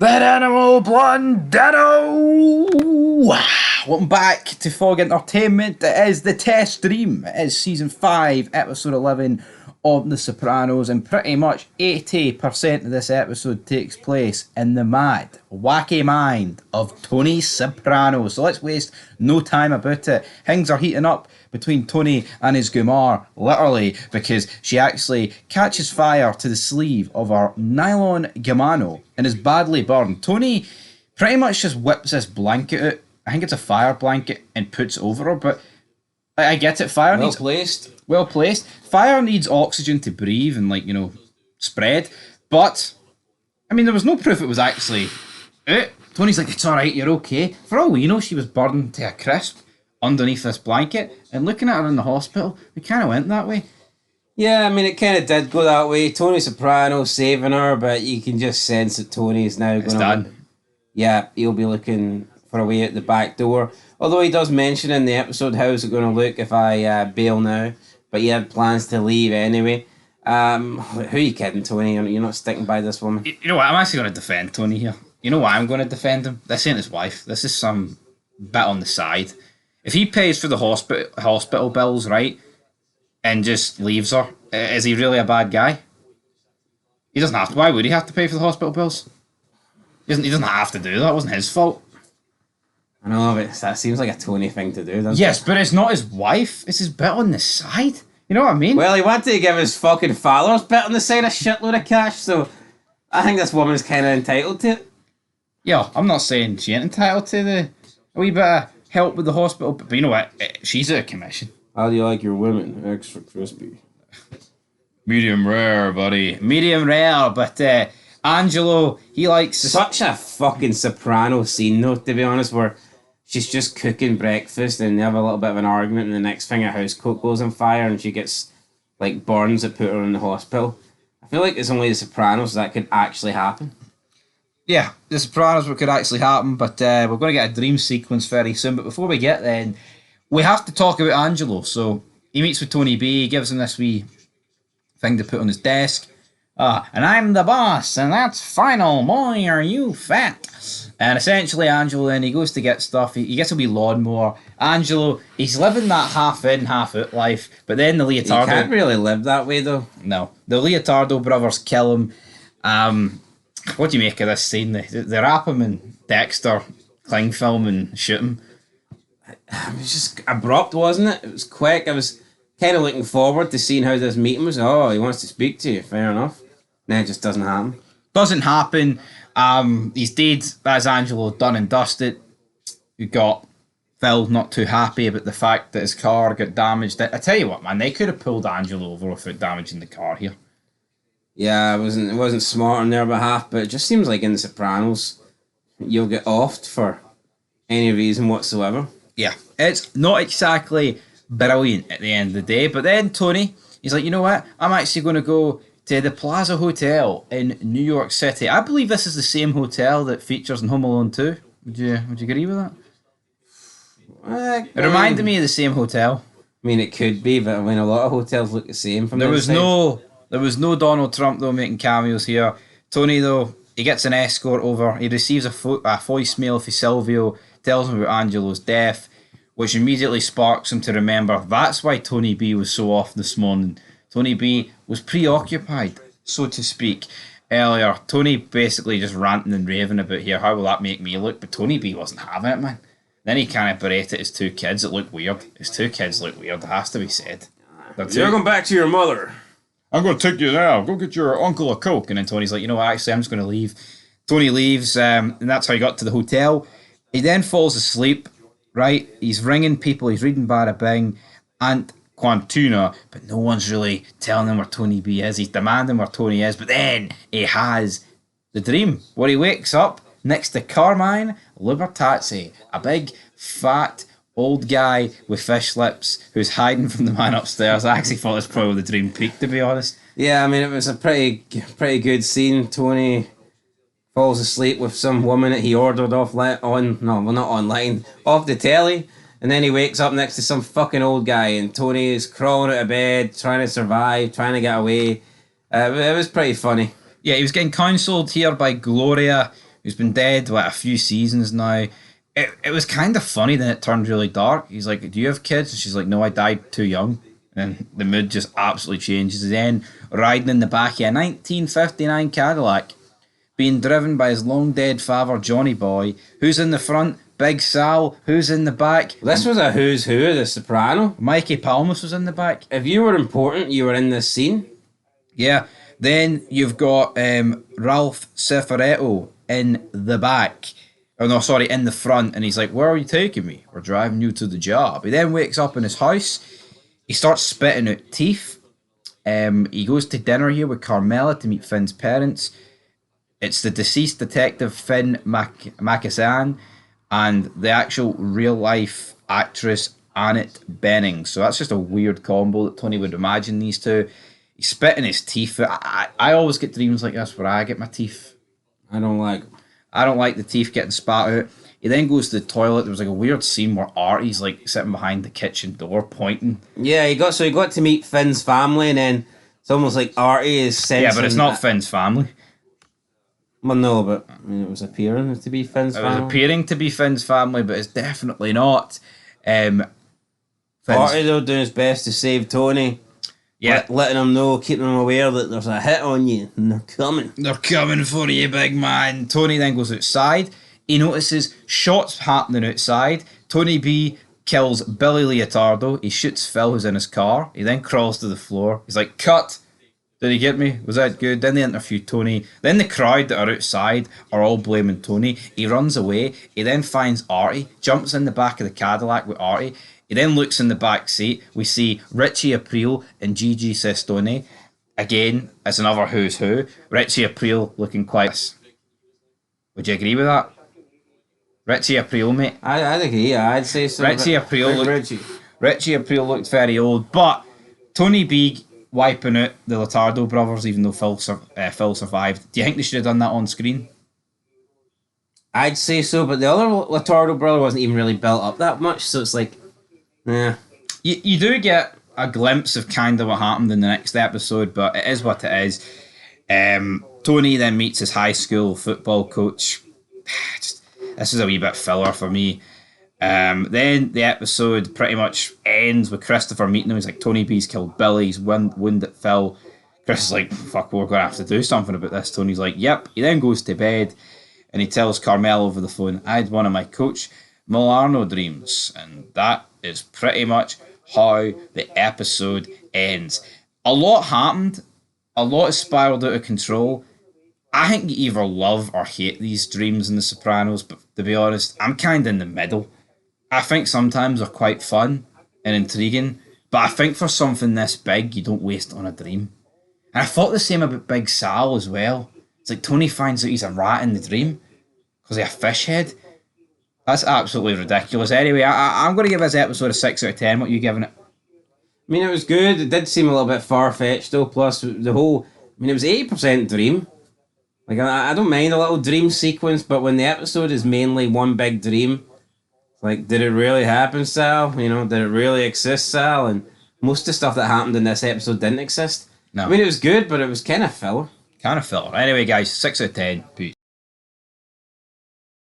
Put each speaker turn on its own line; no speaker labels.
That animal blondano! Welcome back to Fog Entertainment. It is the test stream. It is season 5, episode 11 of The Sopranos, and pretty much 80% of this episode takes place in the mad, wacky mind of Tony Soprano. So let's waste no time about it. Things are heating up between Tony and his Gumar, literally, because she actually catches fire to the sleeve of her nylon Gimano and is badly burned. Tony pretty much just whips this blanket out. I think it's a fire blanket and puts it over her, but I get it. Fire needs well placed. Fire needs oxygen to breathe and spread. But I mean, there was no proof it was actually out. Tony's like, it's all right, you're okay. For all we know, she was burned to a crisp underneath this blanket. And looking at her in the hospital, we kind of went that way.
Yeah, I mean, it kind of did go that way. Tony Soprano saving her, but you can just sense that Tony is now going to. Yeah, he'll be looking for a way out the back door. Although he does mention in the episode, how's it going to look if I bail now? But he had plans to leave anyway. Who are you kidding, Tony? You're not sticking by this woman.
You know what? I'm actually going to defend Tony here. You know why I'm going to defend him? This ain't his wife. This is some bit on the side. If he pays for the hospital bills, right, and just leaves her, is he really a bad guy? He doesn't have to. Why would he have to pay for the hospital bills? He doesn't have to do that. It wasn't his fault.
I know, but that seems like a Tony thing to do, doesn't it?
Yes, but it's not his wife. It's his bit on the side. You know what I mean?
Well, he wanted to give his fucking followers bit on the side a shitload of cash, so I think this woman's kind of entitled to it.
Yeah, I'm not saying she ain't entitled to a wee bit of help with the hospital, but you know what? She's out of commission.
How do you like your women? Extra crispy.
Medium rare, buddy. Medium rare, but Angelo, he likes...
Such a fucking Soprano scene, though, to be honest, where she's just cooking breakfast and they have a little bit of an argument and the next thing her house coat goes on fire and she gets, burns that put her in the hospital. I feel like it's only the Sopranos that could actually happen.
Yeah, the Sopranos could actually happen, but we're going to get a dream sequence very soon. But before we get then, we have to talk about Angelo. So he meets with Tony B, he gives him this wee thing to put on his desk. And I'm the boss, and that's final. Boy, are you fat. And essentially, Angelo then, he goes to get stuff. He gets a wee lawnmower. Angelo, he's living that half in, half out life. But then the Leotardo...
You can't really live that way, though.
No. The Leotardo brothers kill him. What do you make of this scene? They wrap him in Dexter cling film and shoot him.
It was just abrupt, wasn't it? It was quick. I was kind of looking forward to seeing how this meeting was. Oh, he wants to speak to you. Fair enough. Then it just doesn't happen.
Doesn't happen. He's dead. That's Angelo done and dusted. You got Phil not too happy about the fact that his car got damaged. I tell you what, man, they could have pulled Angelo over without damaging the car here.
Yeah, it wasn't smart on their behalf, but it just seems like in The Sopranos, you'll get offed for any reason whatsoever.
Yeah, it's not exactly brilliant at the end of the day. But then Tony, he's like, you know what? I'm actually going to go to the Plaza Hotel in New York City. I believe this is the same hotel that features in Home Alone 2. Would you agree with that? It reminded me of the same hotel.
I mean, it could be, but I mean, a lot of hotels look the same from
There was no Donald Trump, though, making cameos here. Tony, though, he gets an escort over. He receives a voicemail from Silvio, tells him about Angelo's death, which immediately sparks him to remember that's why Tony B was so off this morning. Tony B was preoccupied, so to speak, earlier. Tony basically just ranting and raving about here, how will that make me look? But Tony B wasn't having it, man. Then he kind of berated his two kids. It looked weird. His two kids look weird, it has to be said.
You're going back to your mother.
I'm going to take you now. Go get your uncle a Coke. And then Tony's like, you know what, actually, I'm just going to leave. Tony leaves, and that's how he got to the hotel. He then falls asleep, right? He's ringing people. He's reading Bada Bing and Quantuna, but no one's really telling him where Tony B is. He's demanding where Tony is, but then he has the dream where he wakes up next to Carmine Libertazzi, a big, fat, old guy with fish lips who's hiding from the man upstairs. I actually thought it was probably the dream peak, to be honest.
Yeah, I mean, it was a pretty good scene. Tony falls asleep with some woman that he ordered off not online, off the telly. And then he wakes up next to some fucking old guy, and Tony is crawling out of bed, trying to survive, trying to get away. It was pretty funny.
Yeah, he was getting counselled here by Gloria, who's been dead, a few seasons now. It was kind of funny, then it turned really dark. He's like, do you have kids? And she's like, no, I died too young. And the mood just absolutely changes. And then riding in the back of a 1959 Cadillac, being driven by his long dead father, Johnny Boy. Who's in the front? Big Sal. Who's in the back?
This was a who's who of The Soprano.
Mikey Palmas was in the back.
If you were important, you were in this scene.
Yeah. Then you've got Ralph Cifaretto in the back. Oh no, sorry, in the front. And he's like, where are you taking me? We're driving you to the job. He then wakes up in his house. He starts spitting out teeth. He goes to dinner here with Carmela to meet Finn's parents. It's the deceased detective Finn Macassan and the actual real life actress Annette Bening. So that's just a weird combo that Tony would imagine these two. He's spitting his teeth. I always get dreams like this where I get my teeth.
I don't like
the teeth getting spat out. He then goes to the toilet. There was like a weird scene where Artie's like sitting behind the kitchen door pointing.
Yeah, he got to meet Finn's family, and then it's almost like Artie is sensing.
Yeah, but it's not Finn's family.
Well, no, but I mean, it was appearing to be Finn's family.
It was appearing to be Finn's family, but it's definitely not.
Artie, though, doing his best to save Tony.
Yeah.
Letting him know, keeping him aware that there's a hit on you, and they're coming.
They're coming for you, big man. Tony then goes outside. He notices shots happening outside. Tony B kills Billy Leotardo. He shoots Phil, who's in his car. He then crawls to the floor. He's like, cut. Did he get me? Was that good? Then they interview Tony. Then the crowd that are outside are all blaming Tony. He runs away. He then finds Artie, jumps in the back of the Cadillac with Artie. He then looks in the back seat. We see Richie Aprile and Gigi Sestone. Again, it's another who's who. Richie Aprile looking quite... Would you agree with that? Richie Aprile, mate.
I'd agree, I'd say so.
Richie Aprile looked very old, but Tony B wiping out the Leotardo brothers, even though Phil survived. Do you think they should have done that on screen?
I'd say so, but the other Leotardo brother wasn't even really built up that much, so it's like, yeah.
You do get a glimpse of kind of what happened in the next episode, but it is what it is. Tony then meets his high school football coach. This is a wee bit filler for me. Then the episode pretty much ends with Christopher meeting him. He's like, Tony B's killed Billy. He's wounded Phil. Chris is like, fuck, we're going to have to do something about this. Tony's like, yep. He then goes to bed and he tells Carmel over the phone, I had one of my Coach Milano dreams. And that is pretty much how the episode ends. A lot happened. A lot has spiraled out of control. I think you either love or hate these dreams in The Sopranos, but to be honest, I'm kind of in the middle. I think sometimes they're quite fun and intriguing, but I think for something this big, you don't waste it on a dream. And I thought the same about Big Sal as well. It's like Tony finds out he's a rat in the dream because he has a fish head. That's absolutely ridiculous. Anyway, I'm going to give this episode a 6 out of 10. What are you giving it?
I mean, it was good. It did seem a little bit far-fetched, though. Plus, the whole... I mean, it was 80% dream. Like, I don't mind a little dream sequence, but when the episode is mainly one big dream, like, did it really happen, Sal? You know, did it really exist, Sal? And most of the stuff that happened in this episode didn't exist.
No.
I mean, it was good, but it was kind of filler.
Kind of filler. Anyway, guys, 6 out of 10. Peace.